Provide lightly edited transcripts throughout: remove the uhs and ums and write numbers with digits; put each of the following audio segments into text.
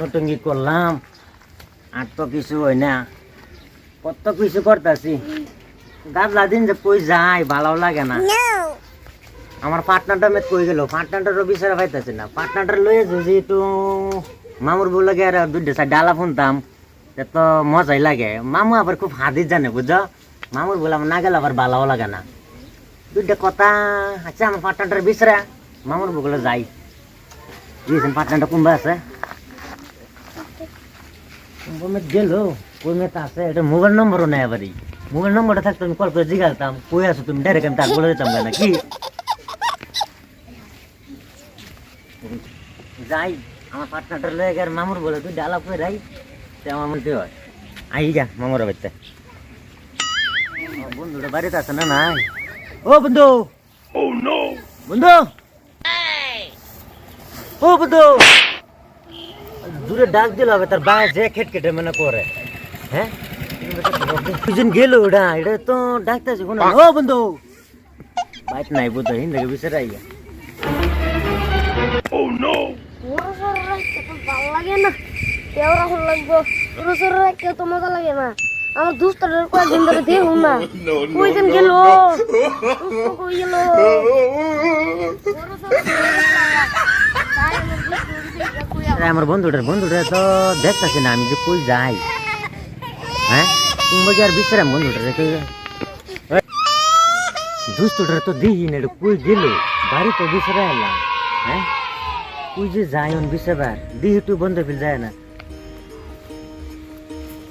নটঙ্গি করলাম আর তো কিছু হয় না, কত কিছু করতেছি। গাবলা দিন যে কই যায় ভালো লাগে না। আমার পার্টনারটা মেট কই গেল, পার্টনারটারও বিচারে পাইতেছি না। পার্টনারটা লয়ে যদি একটু মামুর বউ লাগে আর দুইটা চার ডালা ফুনতাম তো মজাই লাগে। মামু আবার খুব হাদিস জানে বুঝছো, মামুর বলে আমার না গেলে আবার ভালোও লাগে না। দুইটা কথা আচ্ছা আমার পার্টনারটার বিচারে মামুর বউগুলো যাই। বুঝছেন পার্টনারটা কুম্বা আছে, কুম্ভমেট গেল কই মেত আছে, এটা মোবাইল নম্বরও নেই। আবারই মোবাইল নম্বরটা থাকতো আমি কল করে জিজ্ঞাসতাম কই আছো তুমি, ডাইরেক্ট আমি তার বলে দিতাম না কি। যাই আমার পার্টনারটা লয়ে গেলে মামুর বলে তুই ডালা করে রাই, সে আমার মধ্যে হয় আই যা মামুর বাড়িতে। বন্ধুটা বাড়িতে আছে না নাই? ও বন্ধু, বন্ধু, ও বন্ধু, দূরে ডাক দিল হবে তার বাঁ যে খেট খেটে মনে করে। হ্যাঁ দুজন গেল, ওটা এটা তো ডাকতেছে কোনো। ও বন্ধু বাইক নাই বুঝো হিন্দকে বিচারে আইয়া। ভালো লাগে না, কেউ রাখুন লাগবো কেউ তো মজা লাগে না। আমার দুস্তাদের কয়েকদিন ধরে দেখুন না, কইদিন গেল কই গেল। আমার বন্ধুটা তো দেখতেছি না আমি যে কই যাই। হ্যাঁ তুমি আর বিশ্রাম বন্ধুটা দুষ্টটা তো দিই না, এটা কই গেল বাড়ি তো বিশ্রা এলাম। হ্যাঁ কই যে যাই বিশ্রাবার দিই একটু বন্ধ ফিল যায় না।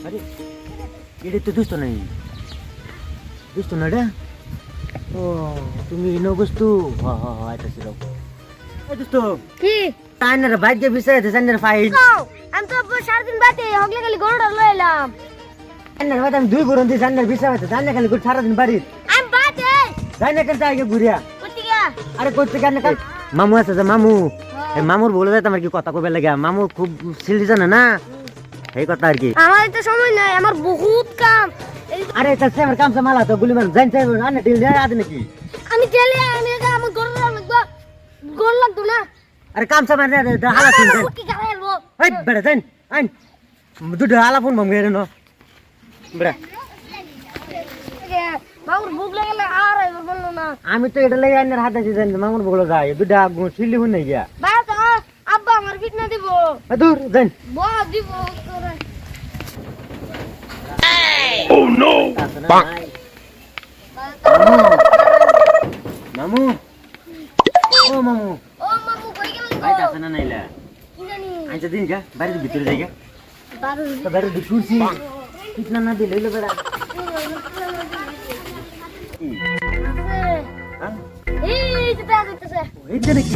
আরে এটা তো দুষ্ট নাই, দুষ্ট না রে। ও তুমি ইনো বস্তু আইতাছিল দুষ্ট কি টাইনের বাইক দিয়ে বিচারে জানের ফাইল। আমি তো সারাদিন বাদে হগলে খালি গরুটা লইলাম। জানের বাদে আমি দুই গরু দিয়ে জানের বিচারে জানের খালি গুড় সারাদিন বাড়ি আমি বাদে জানে কেন আগে ঘুরিয়া। করতে গিয়া আরে করতে কেন কাল মামু আছে যে মামু, এই মামুর বলে যায় তোমার কি কথা কবে লাগে। মামু খুব সিলি জানে না এই কথা আর কি। আমার তো সময় নাই, আমার বহুত কাম। আরে তার সে আমার কাম সে মালা তো গুলি মান জান চাই আনে ডিল দেয় আদে নাকি। আমি গেলে আমি আমার গরুটা লাগবো, গরু লাগতো না। আরে কাম সে মানে হালা শুন দেন কি গায়ে আলবো এই বেড়া দেন আইন দুটো হালা ফোন মাম গেরে নো বেড়া। মামুর ভুক লাগলে আর আইবো বললো না। আমি তো এটা লাগে আইনের হাতে দিয়েছেন মামুর বলে যায় দুটা সিলি হুন নাই গিয়া। বাবা তো আব্বা আমার ফিটনা দিব, দূর দেন। বড় দিব করে। ও নো মামু, ও মামু ও মামু কই গেল গো? বাইতে আছে না নাইলা কি জানি আচ্ছা দিন যা বাড়ির ভিতরে যাই গা। বারো তো বাইরে ঢুকছি কিতনা না দিলে হইলো বেড়া। হ্যাঁ এই যে তা দিতেছে এই যে নাকি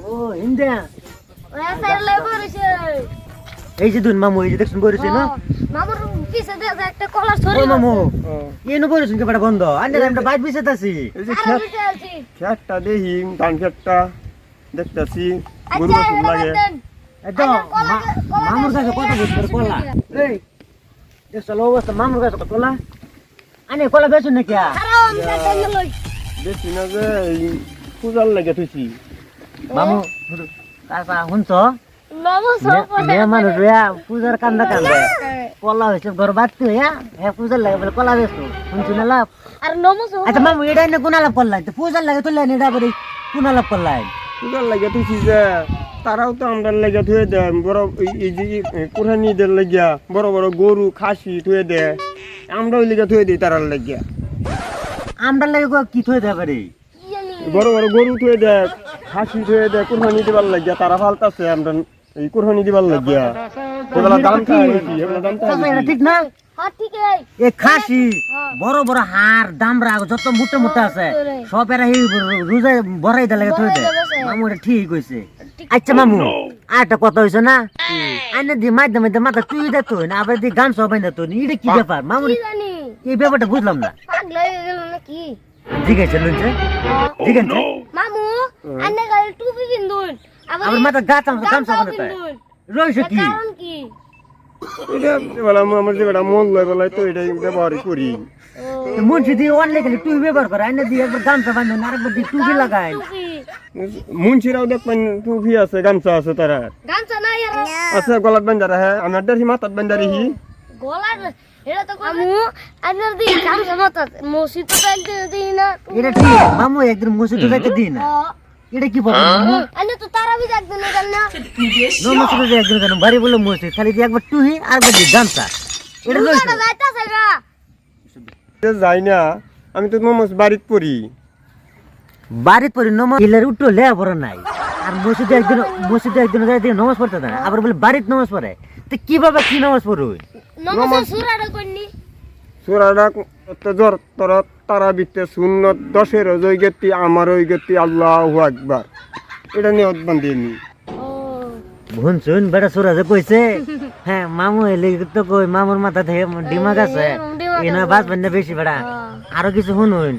ও ইন্ডিয়া ওই সাইড লে বরিছে। এই যে দুন মামু এই যে দেখুন বলেছে না মামুর পিছে দেখা একটা কলার ও ছড়ি মামু এনো বলেছেন কি বেড়া বন্ধ আন্ডার আমরা বাইক বিছে তাছি। এই যে আর পিছে আছি। খেতটা দেখি ধান খেতটা দেখতেছি গরু আচ্ছা বাছুর লাগে। এই তো মামুর কাছে কত বছর কলা এই দেখছো অবস্থা মামুর কাছে কলা আনে কলা বেচুন নাকি খারাপ আমি যাই লই। দেখছি না যে এই পূজার লাগে থুইছি। মামু কাকা শুনছ মামু সব মেয়ে মানুষ রেয়া পূজার কান্দা কান্দে কলা হয়েছে ঘর বাড়তে হ্যাঁ পূজার লাগে বলে কলা বেচো শুনছি না লাভ। আর নমো সব আচ্ছা মামু এটা এনে কোন আলাপ করলাই তো পূজার লাগে তুললাই এটা বলি কোন আলাপ করলাই। পূজার লাগে থুইছি যে তারাও তো আমরা লেগে থুয়ে দেয় বড় এই যে কুরহানিদের লাগিয়া বড় বড় গরু খাসি থুয়ে দেয়, আমরাও লেগে থুয়ে দিই তারার লাগিয়া। আমরা লাগে কি থয়ে দেবে রে কি জানি বড় বড় গরু থুয়ে দেয় খাসি থুয়ে দেয় কুরহানি দিবার লাগিয়া তারা ফালতাছে আমরা এই কুরহানি দিবার লাগিয়া। এবেলা দাম খাইছি এবেলা দাম চাচা, এটা খাইছি ঠিক না হ্যাঁ ঠিক আছে। এ খাসি বড় বড় হাড় দামরা যত মোটা মোটা আছে সব এরা এই রোজে বড়াই দা লাগে থয়ে দেয়। মামু এটা ঠিক কইছে। আচ্ছা মামু আর একটা কথা হইছে না আইনে দি মাধ্যমে মাথা তুই দে তো না আবার দি গান সবাই না তো এটা কি ব্যাপার মামু কি জানি এই ব্যাপারটা বুঝলাম না। পাগলা হয়ে গেল নাকি? জিজ্ঞাসা লুনছে জিজ্ঞাসা মামু আন্নে গায়ে টুপি কিনদুন আমার মাথা গাছ আমার গান সবাই না রইছে কি কারণ কি? এটা এবেলা আমার যে বেটা মন লয় বলাই তো এটাই ব্যবহার করি। মুন্সি দিয়ে অনলে খালি টুপি ব্যবহার করে আইনে দিয়ে একবার গান সবাই না আরেকবার দিয়ে টুপি লাগায় টুপি মুন্সিরাও দেখবেন টুপি আছে গামছা আছে তারা গামছা নাই আর আছে গলাত বান্ধা রাখে আমার দেশি মাথাত বান্ধা রাখি গলার এটা তো আমু আইনার দি গামছা মাথা মসজিদ তো একদিন দিই না এটা ঠিক মামু একদিন মসজিদে যাইতে দিই না এটা কি পাবো মামু আইনা তো তারাবি একদিন জান না নো মসজিদে একদিন কেন বাড়ি বলে মসজিদ খালি দিয়ে একবার টুহি আর একবার দিয়ে গামছা এটা লইছো এটা যাইতাছে গা যাই না আমি তো নমস বাড়িত পড়ি বাড়িতে পড়ি নমাজ ইলের উঠো লেয়া পড়া নাই আর মসজিদে একদিন যাই দিয়ে নমাজ পড়তে দেয় না আবার বলে বাড়িতে নমাজ পড়ে তো কিভাবে কি নমাজ পড়ুই নমাজ সুরাটা কইনি সুরাডা জোর তোর তারা বিতে সুন্নত 10 রোজই গেতি আমার ওই গেতি আল্লাহু আকবার এটা নিয়ত বান্ধি নি ও ভুন শুন বেটা সুরাজে কইছে হ্যাঁ মামু এলে তো কই মামুর মাথা থেকে ডিমাগ আছে এনা বাস বন্ধ বেশি বেটা আরো কিছু শুনুন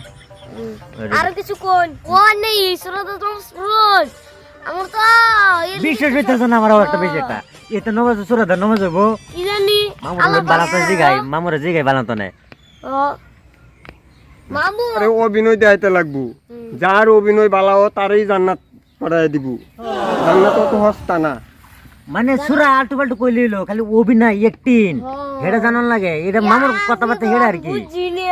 আর কিছু কোন ও নেই সুরাটা তো রোজ আমার তো বিশেষ হইতেছে না আমার একটা বেশি একটা এতে নমাজ সুরাদা নমাজ হবো কি জানি মামুর বালাতে জিগাই মামুর জিগাই বালাতো না ও মামু আরে অভিনয় দেখাইতে লাগবো যার অভিনয় বালাও তারই জান্নাত পড়াই দিব জান্নাত তো হস্তা না মানে সুরা আলটু পাল্টু কই লইলো খালি অভিনয় একটিন হেডা জানান লাগে এটা মামুর কথাবার্তা হেডা আর কি বুঝিনি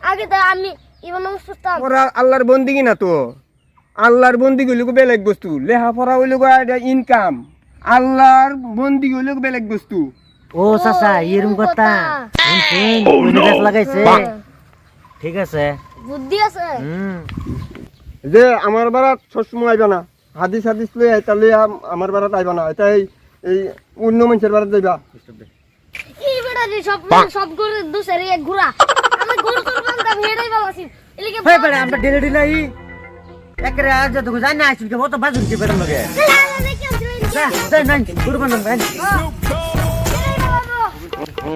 আগে তো আমি ইমান নমস্কার ওরা আল্লাহর বন্দিগি না তো আল্লাহর বন্দিগি হইলো বেলেগ বস্তু লেখাপড়া হইলো ইনকাম আল্লাহর বন্দিগি হইলো বেলেগ বস্তু ও চাচা এরকম কথা শুন শুন লাগাইছে ঠিক আছে বুদ্ধি আছে হুম যে আমার বারাত সবসময় আইবা না হাদিস হাদিস লই আইতা লই আমার বারাত আইবা না এটা এই অন্য মানুষের বারাত যাইবা এই বেটা যে সব করে দুসরে এক ঘোড়া আমি ঘোড়া তোর বান্দা ভেড়াই বালাছি এলিকে হই পড়ে আমরা ডেলে ডিলাই একরে আজ তো জানি না আইছি ও তো বাজুন কি বেরম লাগে দেখি না না গুরবান